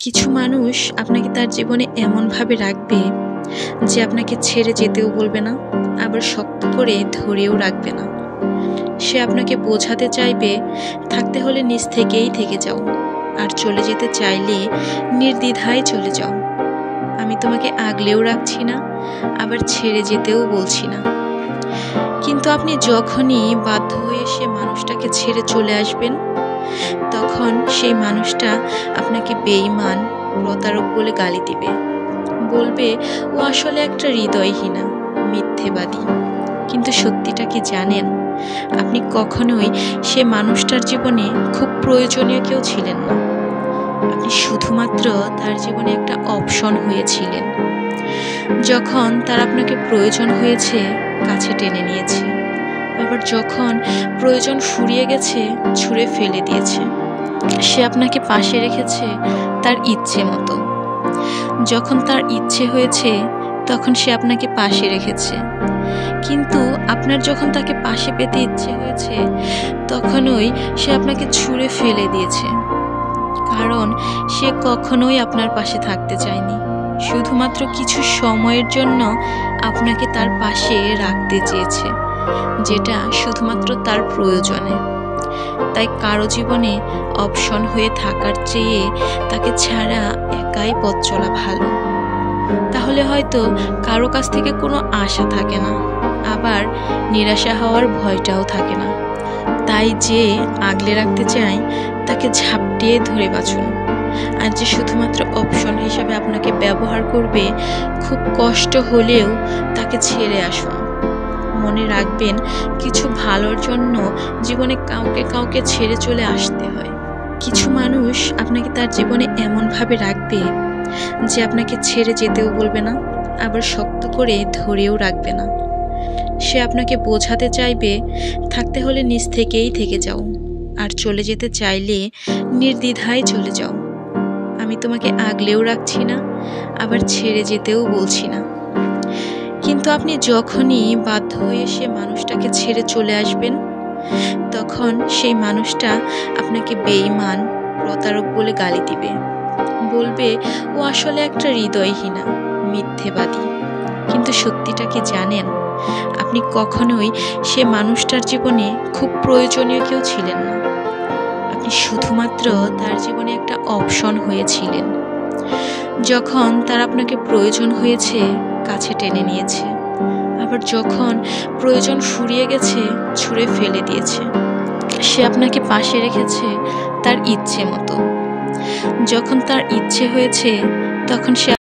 কিছু মানুষ আপনাকে তার জীবনে এমনভাবে রাখবে যে আপনাকে ছেড়ে যেতেও বলবে না, আবার শক্ত করে ধরেও রাখবে না। সে আপনাকে বোঝাতে চাইবে থাকতে হলে নিজ থেকেই থেকে যাও, আর চলে যেতে চাইলে নির্দ্বিধায় চলে যাও। আমি তোমাকে আগলেও রাখছি না, আবার ছেড়ে যেতেও বলছি না। কিন্তু আপনি যখনই বাধ্য হয়ে সে মানুষটাকে ছেড়ে চলে আসবেন, তখন সেই মানুষটা আপনাকে বেঈমান, প্রতারক বলে গালি দিবে, বলবে ও আসলে একটা হৃদয়হীনা, মিথ্যেবাদী। কিন্তু সত্যিটা কি জানেন? আপনি কখনোই সে মানুষটার জীবনে খুব প্রয়োজনীয় কেউ ছিলেন না। আপনি শুধুমাত্র তার জীবনে একটা অপশন হয়েছিলেন। যখন তার আপনাকে প্রয়োজন হয়েছে, কাছে টেনে নিয়েছে, আবার যখন প্রয়োজন ফুরিয়ে গেছে, ছুঁড়ে ফেলে দিয়েছে। সে আপনাকে পাশে রেখেছে তার ইচ্ছে মতো। যখন তার ইচ্ছে হয়েছে, তখন সে আপনাকে পাশে রেখেছে। কিন্তু আপনার যখন তাকে পাশে পেতে ইচ্ছে হয়েছে, তখনই সে আপনাকে ছুঁড়ে ফেলে দিয়েছে। কারণ সে কখনোই আপনার পাশে থাকতে চায়নি, শুধুমাত্র কিছু সময়ের জন্য আপনাকে তার পাশে রাখতে চেয়েছে, যেটা শুধুমাত্র তার প্রয়োজনে। তাই কারো জীবনে অপশন হয়ে থাকার চেয়ে তাকে ছাড়া একাই পথ চলা ভালো। তাহলে হয়তো কারো কাছ থেকে কোনো আশা থাকে না, আবার নিরাশা হওয়ার ভয়টাও থাকে না। তাই যে আগলে রাখতে চায় তাকে ঝাপটিয়ে ধরে বাঁচুন, আর যে শুধুমাত্র অপশন হিসাবে আপনাকে ব্যবহার করবে, খুব কষ্ট হলেও তাকে ছেড়ে আসুন। মনে রাখবেন, কিছু ভালোর জন্য জীবনে কাউকে কাউকে ছেড়ে চলে আসতে হয়। কিছু মানুষ আপনাকে তার জীবনে এমনভাবে রাখবে যে আপনাকে ছেড়ে যেতেও বলবে না, আবার শক্ত করে ধরেও রাখবে না। সে আপনাকে বোঝাতে চাইবে থাকতে হলে নিজ থেকেই থেকে যাও, আর চলে যেতে চাইলে নির্দ্বিধায় চলে যাও। আমি তোমাকে আগলেও রাখছি না, আবার ছেড়ে যেতেও বলছি না। কিন্তু আপনি যখনই বাধ্য হয়ে সে মানুষটাকে ছেড়ে চলে আসবেন, তখন সেই মানুষটা আপনাকে বেঈমান, প্রতারক বলে গালি দিবে, বলবে ও আসলে একটা হৃদয়হীনা, মিথ্যেবাদী। কিন্তু সত্যিটা কি জানেন? আপনি কখনোই সে মানুষটার জীবনে খুব প্রয়োজনীয় কেউ ছিলেন না। আপনি শুধুমাত্র তার জীবনে একটা অপশন হয়েছিলেন। যখন তার আপনাকে প্রয়োজন হয়েছে, কাছে টেনে নিয়েছে, আবার যখন প্রয়োজন ফুরিয়ে গেছে, ছুঁড়ে ফেলে দিয়েছে। সে আপনাকে পাশে রেখেছে তার ইচ্ছে মতো। যখন তার ইচ্ছে হয়েছে, তখন সে